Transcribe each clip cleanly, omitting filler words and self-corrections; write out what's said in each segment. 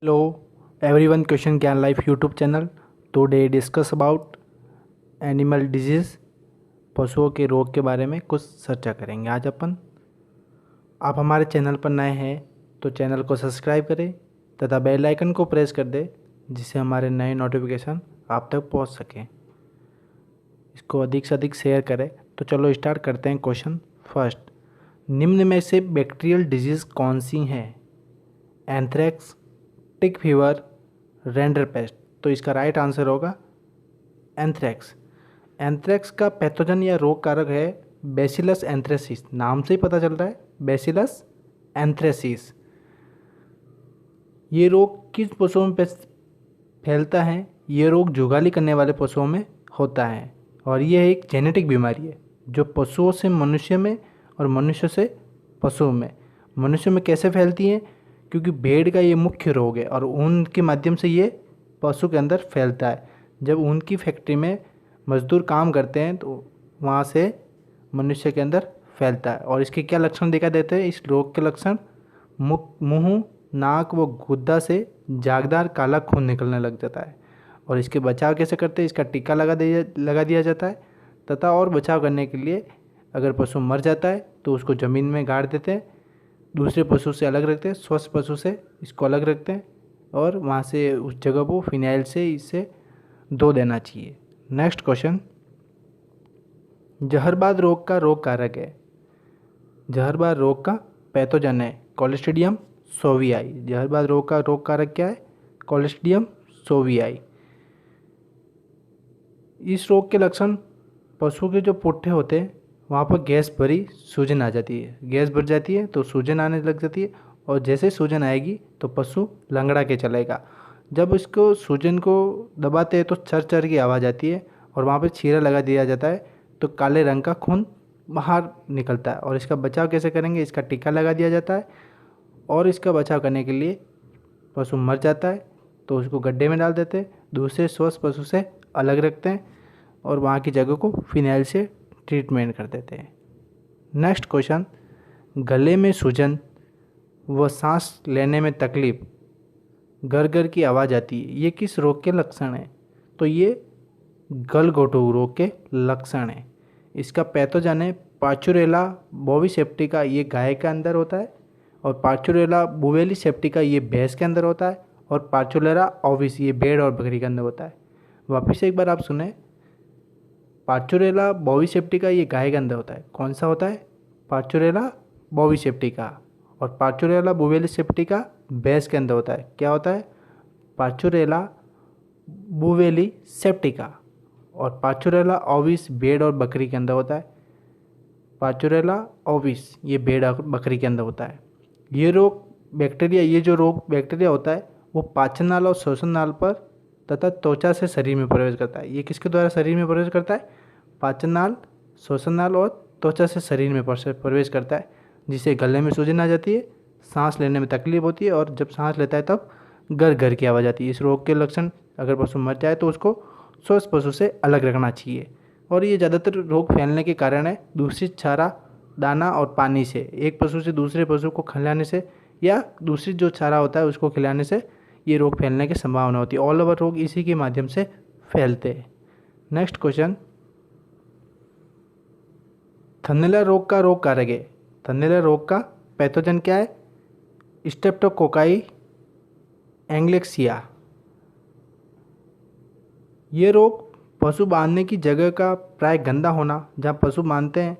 Hello everyone, Question Can Life YouTube channel. Today discuss about animal disease, पशुओं के रोग के बारे में कुछ चर्चा करेंगे आज अपन। आप हमारे चैनल पर नए हैं तो चैनल को सब्सक्राइब करें तथा बेल आइकन को प्रेस कर दें जिससे हमारे नए नोटिफिकेशन आप तक पहुंच सकें। इसको अधिक से अधिक शेयर करें। तो चलो स्टार्ट करते हैं। क्वेश्चन फर्स्ट, निम्न में से बैक्टीरियल डिजीज़ कौन सी हैं? Anthrax, tick fever, rinderpest. तो इसका राइट आंसर होगा एंथ्रेक्स। एंथ्रेक्स का पैथोजन या रोग कारक है बैसिलस एंथ्रेसिस। नाम से ही पता चल रहा है, बैसिलस एंथ्रेसिस। ये रोग किस पशुओं में फैलता है? ये रोग जुगाली करने वाले पशुओं में होता है और यह एक जेनेटिक बीमारी है जो पशुओं से मनुष्य में और मनुष्य से पशुओं में। मनुष्य में कैसे फैलती है? क्योंकि भेड़ का ये मुख्य रोग है और ऊन के माध्यम से ये पशु के अंदर फैलता है। जब ऊन की फैक्ट्री में मजदूर काम करते हैं तो वहाँ से मनुष्य के अंदर फैलता है। और इसके क्या लक्षण दिखाई देते हैं इस रोग के लक्षण? मुंह, नाक व गुद्दा से जागदार काला खून निकलने लग जाता है। और इसके बचाव कैसे करते हैं? इसका टीका लगा दिया जाता है तथा और बचाव करने के लिए अगर पशु मर जाता है तो उसको ज़मीन में गाड़ देते हैं, दूसरे पशु से अलग रखते हैं, स्वस्थ पशु से इसको अलग रखते हैं और वहाँ से उस जगह को फिनाइल से इसे धो देना चाहिए। नेक्स्ट क्वेश्चन, जहरबाद रोग का रोग कारक है। जहरबाद रोग का पैथोजन है क्लोस्ट्रीडियम सोवियाई। जहरबाद रोग का रोग कारक क्या है? क्लोस्ट्रीडियम सोवियाई। इस रोग के लक्षण, पशु के जो पुट्ठे होते हैं वहाँ पर गैस भरी सूजन आ जाती है। गैस भर जाती है तो सूजन आने लग जाती है और जैसे सूजन आएगी तो पशु लंगड़ा के चलेगा। जब इसको सूजन को दबाते हैं तो चर चर की आवाज़ आती है और वहाँ पर चीरा लगा दिया जाता है तो काले रंग का खून बाहर निकलता है। और इसका बचाव कैसे करेंगे? इसका टीका लगा दिया जाता है और इसका बचाव करने के लिए पशु मर जाता है तो उसको गड्ढे में डाल देते हैं, दूसरे स्वस्थ पशु से अलग रखते हैं और वहाँ की जगह को फिनाइल से ट्रीटमेंट कर देते हैं। नेक्स्ट क्वेश्चन, गले में सूजन व सांस लेने में तकलीफ, गरगर की आवाज़ आती है, ये किस रोग के लक्षण हैं? तो ये गलघोटू रोग के लक्षण हैं। इसका पैथोजन है पार्चुरेला बोविसेप्टिका, ये गाय के अंदर होता है, और पार्चुरेला बुवेली सेप्टिका ये भैंस के अंदर होता है, और पार्चुरेला ओविस ये भेड़ और बकरी के अंदर होता है। वापिस एक बार आप सुने, पार्चुरेला बोविसेप्टिका ये गाय के अंदर होता है। कौन सा होता है? पार्चुरेला बोविसेप्टिका। और पार्चुरेला बुवेली सेप्टिका भैंस के अंदर होता है। क्या होता है? पार्चुरेला बुवेली सेप्टिका। और पार्चुरेला ओविस भेड़ और बकरी के अंदर होता है। पार्चुरेला ओविस ये भेड़ और बकरी के अंदर होता है। ये रोग बैक्टीरिया, ये जो रोग बैक्टीरिया होता है वो पाचन नाल और श्वसन नाल पर तथा त्वचा से शरीर में प्रवेश करता है। ये किसके द्वारा शरीर में प्रवेश करता है? पाचन नाल, श्वसन नाल और त्वचा से शरीर में प्रवेश करता है, जिससे गले में सूजन आ जाती है, सांस लेने में तकलीफ होती है और जब सांस लेता है तब गर गर की आवाज़ आती है। इस रोग के लक्षण, अगर पशु मर जाए तो उसको स्वस्थ पशु से अलग रखना चाहिए। और ये ज़्यादातर रोग फैलने के कारण है दूषित चारा, दाना और पानी से। एक पशु से दूसरे पशु को खिलाने से या दूसरी जो चारा होता है उसको खिलाने से ये रोग फैलने की संभावना होती है। ऑल ओवर रोग इसी के माध्यम से फैलते हैं। नेक्स्ट क्वेश्चन, थनैला रोग का रोग कारक है। थनैला रोग का पैथोजन क्या है? स्ट्रेप्टोकोकाई एंग्लेक्सिया। ये रोग पशु बांधने की जगह का प्राय गंदा होना, जहाँ पशु बांधते हैं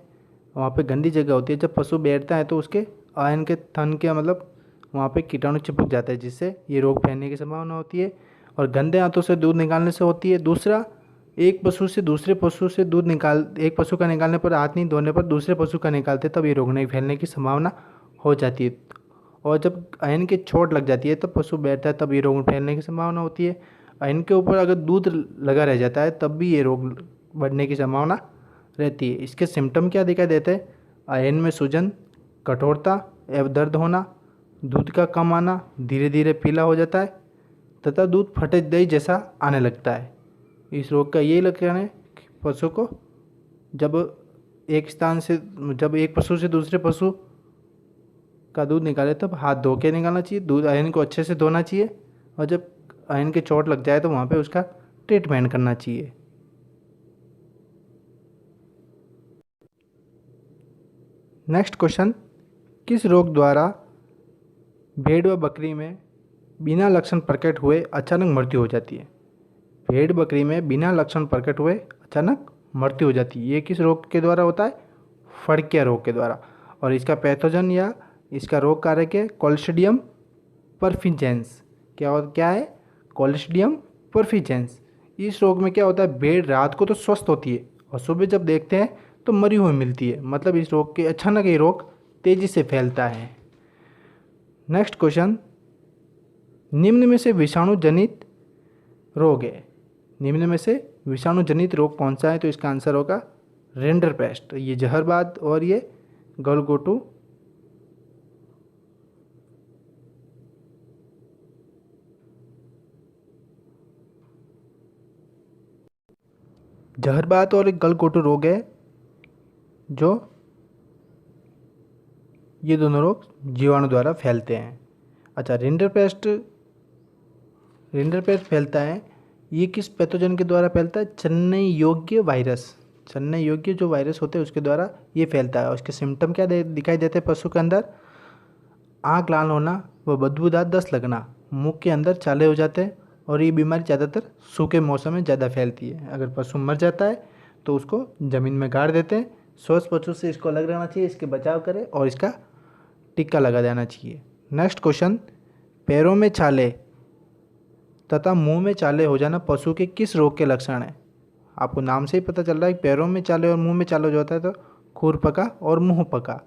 वहाँ पे गंदी जगह होती है। जब पशु बैठता है तो उसके आयन के थन के मतलब वहाँ पे कीटाणु चिपक जाता है, जिससे ये रोग फैलने की संभावना होती है। और गंदे हाथों से दूध निकालने से होती है। दूसरा, एक पशु से दूसरे पशु से दूध एक पशु का निकालने पर, हाथ नहीं धोने पर दूसरे पशु का निकालते तब ये रोग नहीं फैलने की संभावना हो जाती है। और जब आयन की चोट लग जाती है तब पशु बैठता है तब ये रोग फैलने की संभावना होती है। आयन के ऊपर अगर दूध लगा रह जाता है तब भी ये रोग बढ़ने की संभावना रहती है। इसके सिम्टम क्या दिखाई देते हैं? आयन में सूजन, कठोरता एवं दर्द होना, दूध का कम आना, धीरे धीरे पीला हो जाता है तथा दूध फटे दही जैसा आने लगता है। इस रोग का यही लक्षण है कि पशु को जब एक पशु से दूसरे पशु का दूध निकाले तब हाथ धो के निकालना चाहिए। दूध आयन को अच्छे से धोना चाहिए और जब आयन की चोट लग जाए तो वहाँ पे उसका ट्रीटमेंट करना चाहिए। नेक्स्ट क्वेश्चन, किस रोग द्वारा भेड़ व बकरी में बिना लक्षण प्रकट हुए अचानक मृत्यु हो जाती है? भेड़ बकरी में बिना लक्षण प्रकट हुए अचानक मृत्यु हो जाती है, ये किस रोग के द्वारा होता है? फड़किया रोग के द्वारा। और इसका पैथोजन या इसका रोग कारक है क्लोस्ट्रिडियम परफिजेंस। क्या है? क्लोस्ट्रिडियम परफिजेंस। इस रोग में क्या होता है, भेड़ रात को तो स्वस्थ होती है और सुबह जब देखते हैं तो मरी हुई मिलती है। मतलब इस रोग के अचानक ये रोग तेजी से फैलता है। नेक्स्ट क्वेश्चन, निम्न में से विषाणु जनित रोग है, निम्न में से विषाणु जनित रोग कौन सा है? तो इसका आंसर होगा रिंडरपेस्ट। ये जहरबाद और ये गलगोटू जहरबात और एक गलगोटू रोग है, जो ये दोनों रोग जीवाणु द्वारा फैलते हैं। अच्छा, रिंडरपेस्ट फैलता है, ये किस पैथोजन के द्वारा फैलता है? चेन्नई योग्य वायरस। चेन्नई योग्य जो वायरस होते हैं उसके द्वारा ये फैलता है। और इसके सिम्टम क्या दिखाई देते हैं पशु के अंदर? आँख लाल होना व बदबूदार दस्त लगना, मुख के अंदर चाले हो जाते हैं। और ये बीमारी ज़्यादातर सूखे मौसम में ज़्यादा फैलती है। अगर पशु मर जाता है तो उसको ज़मीन में गाड़ देते हैं। स्वस्थ पशु से इसको अलग रहना चाहिए, इसके बचाव करें और इसका टीका लगा देना चाहिए। नेक्स्ट क्वेश्चन, पैरों में छाले तथा मुंह में चाले हो जाना पशु के किस रोग के लक्षण हैं? आपको नाम से ही पता चल रहा है कि पैरों में चाले और मुंह में चाले हो जाता है, तो खुरपका और मुंह पका।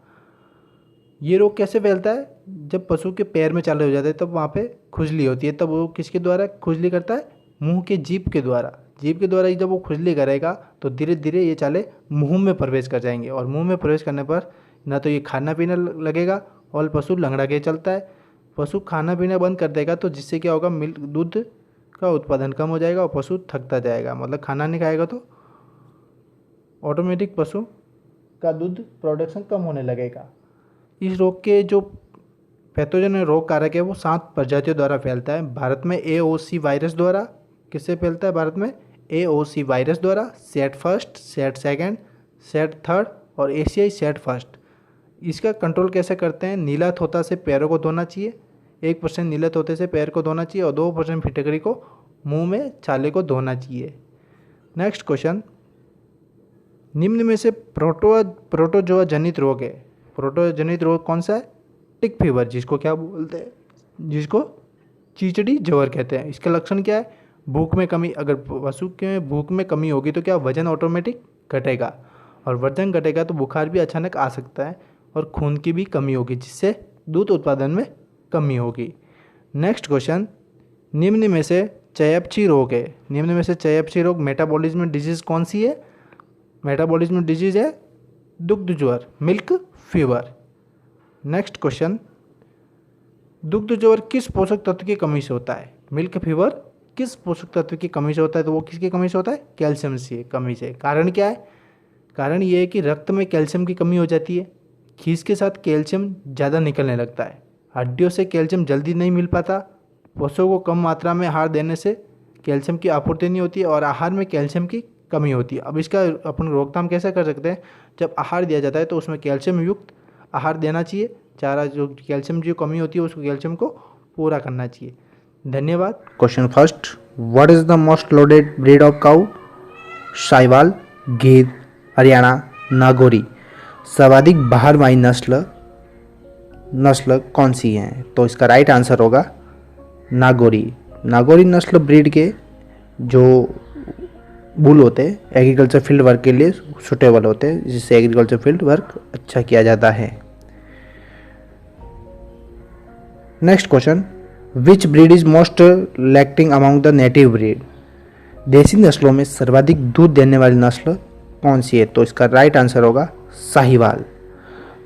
ये रोग कैसे फैलता है? जब पशु के पैर में चाले हो जाते हैं तब वहाँ पे खुजली होती है। तब वो किसके द्वारा खुजली करता है? मुंह के जीभ के द्वारा। जीभ के द्वारा ही जब वो खुजली करेगा तो धीरे धीरे ये चाले मुंह में प्रवेश कर जाएंगे। और मुंह में प्रवेश करने पर ना तो ये खाना पीना लगेगा और पशु लंगड़ा के चलता है। पशु खाना पीना बंद कर देगा तो जिससे क्या होगा, मिल्क दूध का उत्पादन कम हो जाएगा और पशु थकता जाएगा। मतलब खाना नहीं खाएगा तो ऑटोमेटिक पशु का दूध प्रोडक्शन कम होने लगेगा। इस रोग के जो पैथोजन रोग कारक है वो 7 प्रजातियों द्वारा फैलता है। भारत में AOC वायरस द्वारा किससे फैलता है? भारत में AOC वायरस द्वारा, set first, set second, set third और एशियाई सेट फर्स्ट। इसका कंट्रोल कैसे करते हैं? नीला तोता से पैरों को धोना चाहिए, 1% नीले तोते से पैर को धोना चाहिए और 2% फिटकरी को मुंह में छाले को धोना चाहिए। नेक्स्ट क्वेश्चन, निम्न में से प्रोटोजोआ जनित रोग है, प्रोटोजोआ जनित रोग कौन सा है? टिक फीवर, जिसको क्या बोलते हैं? जिसको चीचड़ी ज्वर कहते हैं। इसका लक्षण क्या है? भूख में कमी। अगर पशु के भूख में कमी होगी तो क्या वजन ऑटोमेटिक घटेगा, और वजन घटेगा तो बुखार भी अचानक आ सकता है और खून की भी कमी होगी, जिससे दूध उत्पादन में कमी होगी। नेक्स्ट क्वेश्चन, निम्न में से चयापचय रोग है, निम्न में से चयापचय रोग मेटाबॉलिज्म डिजीज कौन सी है? मेटाबॉलिज्म डिजीज है दुग्ध ज्वर, मिल्क फीवर। नेक्स्ट क्वेश्चन, दुग्ध ज्वर किस पोषक तत्व की कमी से होता है? मिल्क फीवर किस पोषक तत्व की कमी से होता है? तो वो किसकी कमी से होता है? कैल्शियम से कमी से। कारण क्या है? कारण ये है कि रक्त में कैल्शियम की कमी हो जाती है, खीस के साथ कैल्शियम ज़्यादा निकलने लगता है, हड्डियों से कैल्शियम जल्दी नहीं मिल पाता, पशुओं को कम मात्रा में आहार देने से कैल्शियम की आपूर्ति नहीं होती है और आहार में कैल्शियम की कमी होती है। अब इसका अपन रोकथाम कैसे कर सकते हैं? जब आहार दिया जाता है तो उसमें कैल्शियम युक्त आहार देना चाहिए, चारा जो कैल्शियम की कमी होती है उसको कैल्शियम को पूरा करना चाहिए। धन्यवाद। Question first, what is the most loaded breed of cow? Sahiwal, गिर, हरियाणा, नागौरी। सर्वाधिक बाहरवाई नस्ल कौन सी है? तो इसका राइट आंसर होगा नागौरी। नागौरी नस्ल ब्रीड के जो बुल होते हैं एग्रीकल्चर फील्ड वर्क के लिए सुटेबल होते हैं, जिससे एग्रीकल्चर फील्ड वर्क अच्छा किया जाता है। Next question, which breed is most lactating among the native breed? देसी नस्लों में सर्वाधिक दूध देने वाली नस्ल कौन सी है? तो इसका राइट आंसर होगा साहिवाल।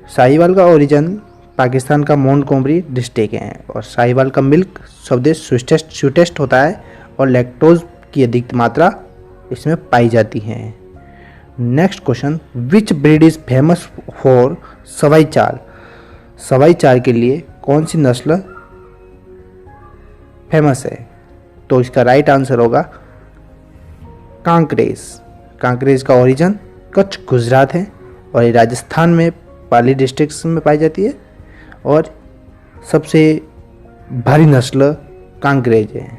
साहिवाल का ओरिजिन पाकिस्तान का मोंटगोमरी डिस्ट्रिक्ट है और साहिवाल का मिल्क स्वदेश स्वीटेस्ट होता है और लैक्टोज की अधिक मात्रा इसमें पाई जाती है। Next question, which breed is famous for Sawai चाल? सवाई चाल के लिए कौन सी नस्ल फेमस है? तो इसका राइट आंसर होगा कांकरेज। कांकरेज का ओरिजिन कच्छ गुजरात है और ये राजस्थान में पाली डिस्ट्रिक्ट में पाई जाती है और सबसे भारी नस्ल कांकरेज है।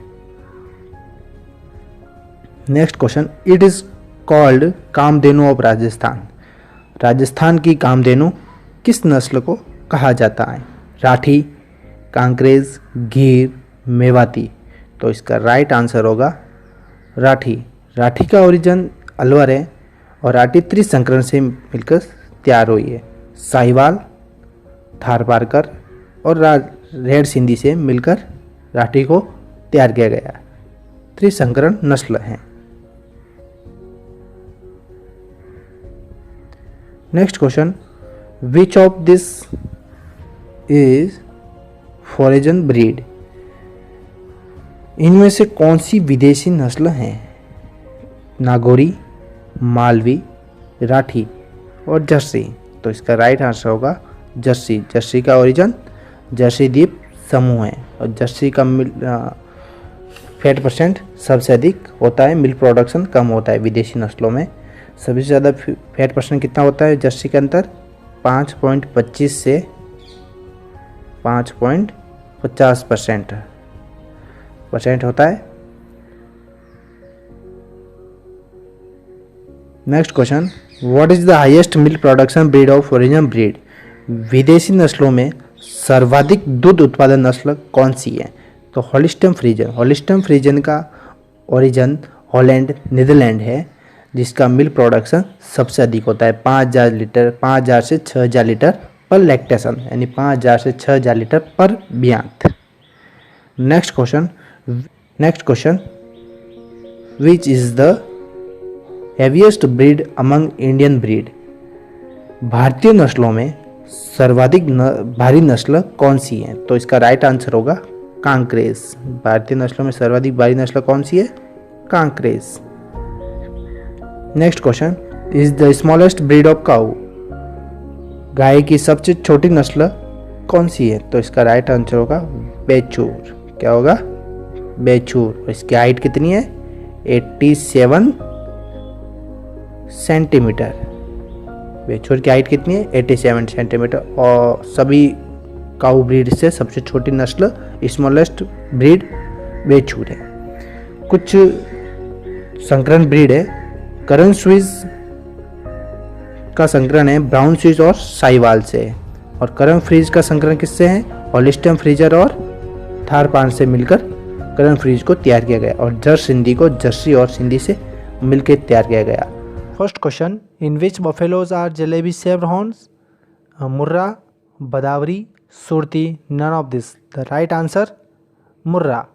Next question, it is called Kamdhenu of Rajasthan. Rajasthan की कामधेनु किस नस्ल को कहा जाता है? राठी, कांकरेज, गीर, मेवाती। तो इसका राइट आंसर होगा राठी। राठी का ओरिजिन अलवर है और राठी त्रिसंकरण से मिलकर तैयार हुई है। साहिवाल, थारपारकर और रेड सिंधी से मिलकर राठी को तैयार किया गया। त्रिसंकरण नस्ल है। Next question, which of this is फॉरेजन breed. इनमें से कौन सी विदेशी नस्ल है? नागौरी, मालवी, राठी और जर्सी। तो इसका राइट आंसर होगा जर्सी। जर्सी का ओरिजिन जर्सी द्वीप समूह है और जर्सी का फैट परसेंट सबसे अधिक होता है, मिल्क प्रोडक्शन कम होता है विदेशी नस्लों में। सबसे ज़्यादा फैट परसेंट कितना होता है जर्सी के अंदर? 5.25 से 5.50% होता है। Next question, what is the highest milk production breed of original breed. विदेशी नस्लों में सर्वाधिक दूध उत्पादन नस्ल कौन सी है? तो होलिस्टन फ्रीजन। होलिस्टन फ्रीजन का ओरिजिन हॉलैंड, नीदरलैंड है, जिसका मिल्क प्रोडक्शन सबसे अधिक होता है। 5000 लीटर, 5000 से 6000 लीटर पर लैक्टेशन, यानी 5000 से 6000 लीटर पर ब्यांत। Next question, which is the heaviest breed among Indian breed. भारतीय नस्लों में सर्वाधिक भारी नस्ल कौन सी है? तो इसका राइट आंसर होगा कांकरेज। भारतीय नस्लों में सर्वाधिक भारी नस्ल कौन सी है? Kankrej. Next question, is the smallest breed of cow. गाय की सबसे छोटी नस्ल कौन सी है? तो इसका राइट आंसर होगा बेचूर। क्या होगा? बेचूर। इसकी हाइट कितनी है? 87 सेंटीमीटर। बेचूर की हाइट कितनी है? 87 सेंटीमीटर। और सभी काऊ ब्रीड से सबसे छोटी नस्ल स्मॉलेस्ट ब्रीड बेचूर है। कुछ संकरण ब्रीड है। करन स्विस का संकरण है ब्राउन स्विस और साहिवाल से, और करन फ्रीज का संकरण किससे है? होलिस्टन फ्रीजर और थारपान से मिलकर करन फ्रीज को तैयार किया गया, और जर्स सिंधी को जर्सी और सिंधी से मिलकर तैयार किया गया। First question, in which buffaloes are jalebi shaped horns. Murrah, Bhadawari, Surti, none of this. The right answer Murrah.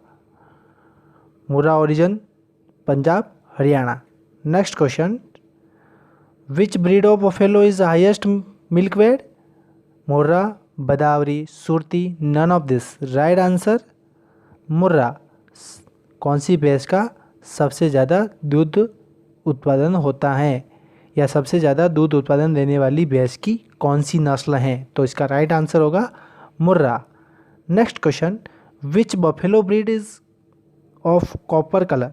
Murrah origin Punjab, Haryana. Next question, which breed of buffalo is highest milk weight. Murrah, Bhadawari, Surti, none of this. Right answer Murrah. कौन सी भैंस का सबसे ज़्यादा दूध उत्पादन होता है, या सबसे ज़्यादा दूध उत्पादन देने वाली भैंस की कौन सी नस्ल है? तो इसका राइट आंसर होगा Murrah. Next question, which buffalo breed is of copper colour.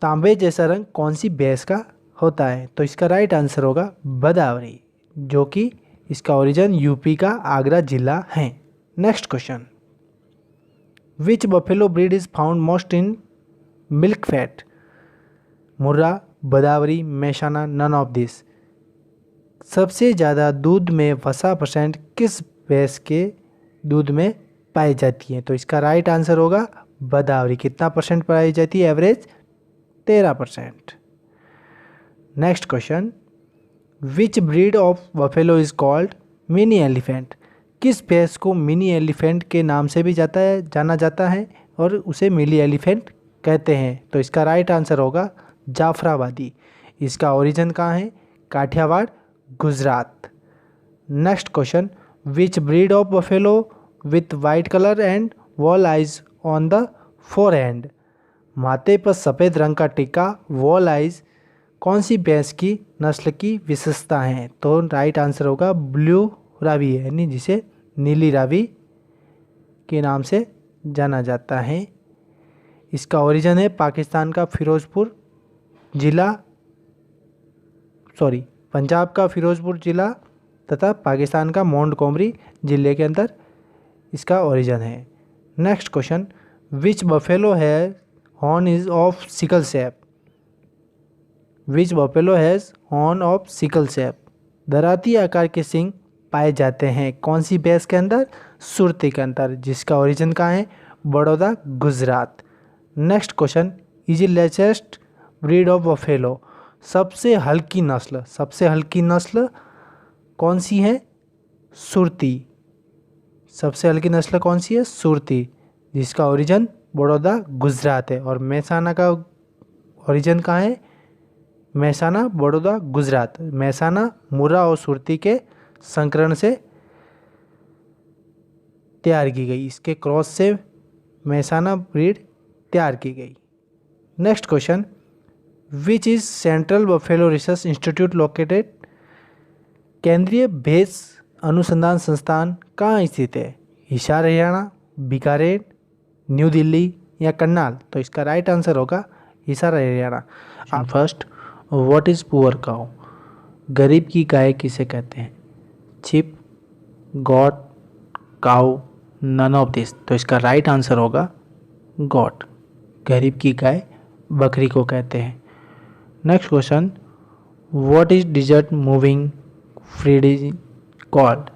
तांबे जैसा रंग कौन सी भैंस का होता है? तो इसका राइट आंसर होगा बदावरी, जो कि इसका ओरिजिन यूपी का आगरा जिला है। Next question, which buffalo breed is found most in milk fat. Murrah, Bhadawari, Mehsana, none of this. सबसे ज़्यादा दूध में वसा परसेंट किस भैंस के दूध में पाई जाती है? तो इसका राइट आंसर होगा बदावरी। कितना परसेंट पाई जाती है? Average 13%। Next question, which breed of buffalo is called mini elephant. किस भैंस को मिनी एलिफेंट के नाम से भी जाना जाता है और उसे मिनी एलिफेंट कहते हैं? तो इसका राइट आंसर होगा जाफराबादी। इसका ओरिजिन कहाँ है? Kathiawar, Gujarat. Next question, which breed of buffalo with white colour and wall eyes on the forehead. माथे पर सफ़ेद रंग का टीका, वॉल आइज, कौन सी भैंस की नस्ल की विशेषता है? तो राइट आंसर होगा ब्लू रावी, यानी जिसे नीली रावी के नाम से जाना जाता है? इसका ओरिजिन है पाकिस्तान का फिरोजपुर ज़िला, पंजाब का फिरोजपुर ज़िला तथा पाकिस्तान का मोंटगोमरी ज़िले के अंदर इसका ओरिजिन है। Next question, which buffalo has horn is of sickle shape? Which buffalo has horn of sickle shape? दराती आकार के सींग पाए जाते हैं कौन सी भैंस के अंदर? सुरती के अंदर, जिसका ओरिजिन कहाँ है? Baroda, Gujarat. Next question, is latest breed of buffalo? सबसे हल्की नस्ल कौन सी है? सुरती। सबसे हल्की नस्ल कौन सी है? सुरती, जिसका ओरिजिन बड़ौदा, गुजरात है। और मेहसाना का ओरिजिन कहाँ है? मेहसाना, बड़ौदा, गुजरात। मेहसाना मुर्रा और सुरती के संकरण से तैयार की गई, इसके क्रॉस से मेहसाना ब्रीड तैयार की गई। Next question, which is central buffalo research institute located? केंद्रीय भैंस अनुसंधान संस्थान कहाँ स्थित है? हिसार हरियाणा, बीकानेर, न्यू दिल्ली या करनाल? तो इसका राइट आंसर होगा Hisar Haryana. First, what is poor cow? गरीब की गाय किसे कहते हैं? Sheep, goat, cow, none of this? तो इसका राइट आंसर होगा गॉट। गरीब की गाय बकरी को कहते हैं। Next question, what is desert moving fridge called?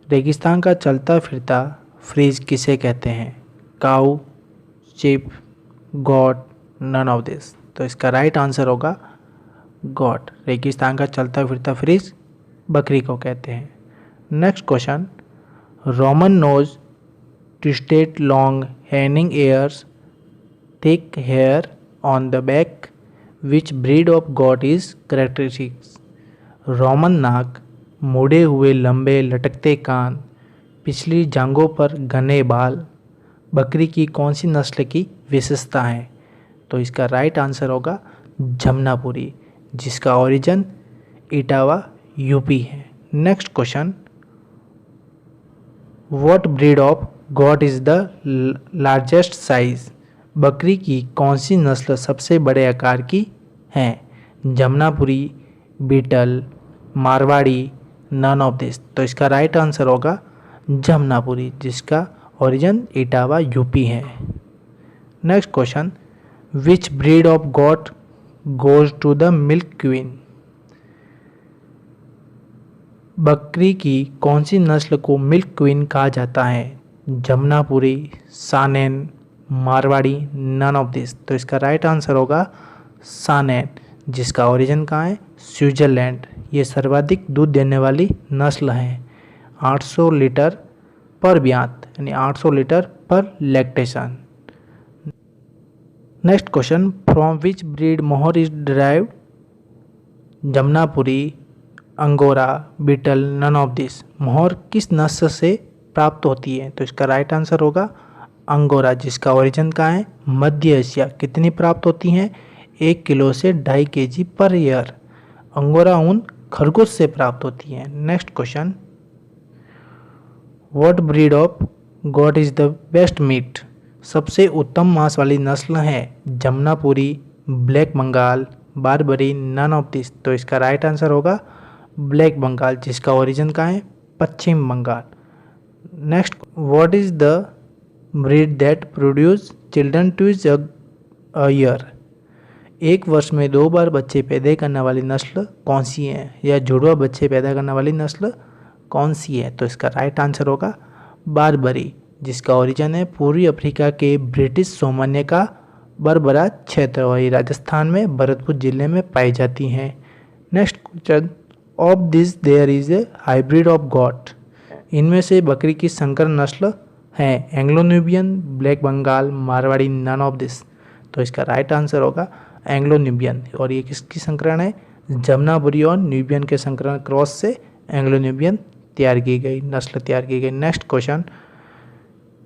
रेगिस्तान का चलता फिरता फ्रीज किसे कहते हैं? Cow, sheep, goat, none of this? तो इसका राइट आंसर होगा गॉट। रेगिस्तान का चलता फिरता फ्रीज बकरी को कहते हैं। Next question, Roman nose, twisted long hanging ears, thick hair on the back, which breed of goat is characteristics? Roman नाक, मुड़े हुए लंबे लटकते कान, पिछली जांघों पर घने बाल, बकरी की कौन सी नस्ल की विशेषता है? तो इसका राइट आंसर होगा जमनापुरी, जिसका ओरिजिन इटावा, यूपी है। Next question, what breed of goat is the largest size? बकरी की कौन सी नस्ल सबसे बड़े आकार की है? Jamunapari, Beetal, Marwari, none of this? तो इसका राइट आंसर होगा जमनापुरी, जिसका ओरिजिन इटावा, यूपी है। Next question, which breed of goat goes to the milk queen? बकरी की कौन सी नस्ल को मिल्क क्वीन कहा जाता है? जमनापुरी, सानेन, मारवाड़ी, नन ऑफ दिस? तो इसका राइट आंसर होगा सानेन, जिसका ओरिजिन कहाँ है? स्विट्जरलैंड। ये सर्वाधिक दूध देने वाली नस्ल है। 800 लीटर पर ब्यात, यानी 800 लीटर पर lactation. Next question, from which breed mohair is derived? Jamunapari, Angora, Beetal, none of this? Mohair किस नस्ल से प्राप्त होती है? तो इसका राइट आंसर होगा अंगोरा, जिसका ओरिजिन कहाँ है? मध्य एशिया। कितनी प्राप्त होती हैं? 1 किलो से 2.5 kg पर ईयर। अंगोरा ऊन खरगोश से प्राप्त होती है। Next question, what breed of goat is the best meat? सबसे उत्तम मांस वाली नस्ल है? Jamunapari, black Bengal, Barbari, none of this? तो इसका राइट आंसर होगा ब्लैक बंगाल, जिसका ओरिजिन कहाँ है? पश्चिम Bengal. Next, what is the breed that produce children twice a year? एक वर्ष में 2 बार बच्चे पैदा करने वाली नस्ल कौन सी है? या जुड़वा बच्चे पैदा करने वाली नस्ल कौन सी है? तो इसका राइट आंसर होगा बारबरी, जिसका ओरिजिन है पूर्वी अफ्रीका के ब्रिटिश सामान्य का बरबरा क्षेत्र, और ये राजस्थान में भरतपुर जिले में पाई जाती हैं। Next question, of this there is a hybrid of goat? इनमें से बकरी की संकर नस्ल है? Anglo Nubian, black Bengal, Marwari, none of this? तो इसका राइट आंसर होगा एंग्लो न्यूबियन। और ये किसकी संकरण है? जमनापुरी और न्यूबियन के संकरण क्रॉस से एंग्लो न्यूबियन तैयार की गई, नस्ल तैयार की गई। Next question,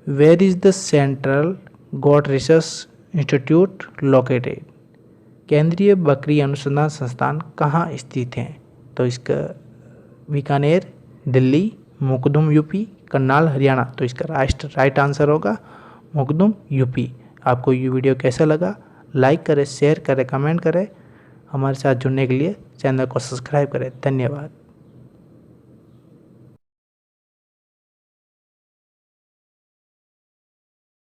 where is the central goat research institute located? केंद्रीय बकरी अनुसंधान संस्थान कहाँ स्थित है? तो इसका बीकानेर, दिल्ली, मुकदुम यूपी, करनाल हरियाणा। तो इसका राइट आंसर होगा मुकदुम यूपी। आपको ये वीडियो कैसा लगा, लाइक करें, शेयर करें, कमेंट करें। हमारे साथ जुड़ने के लिए चैनल को सब्सक्राइब करें। धन्यवाद।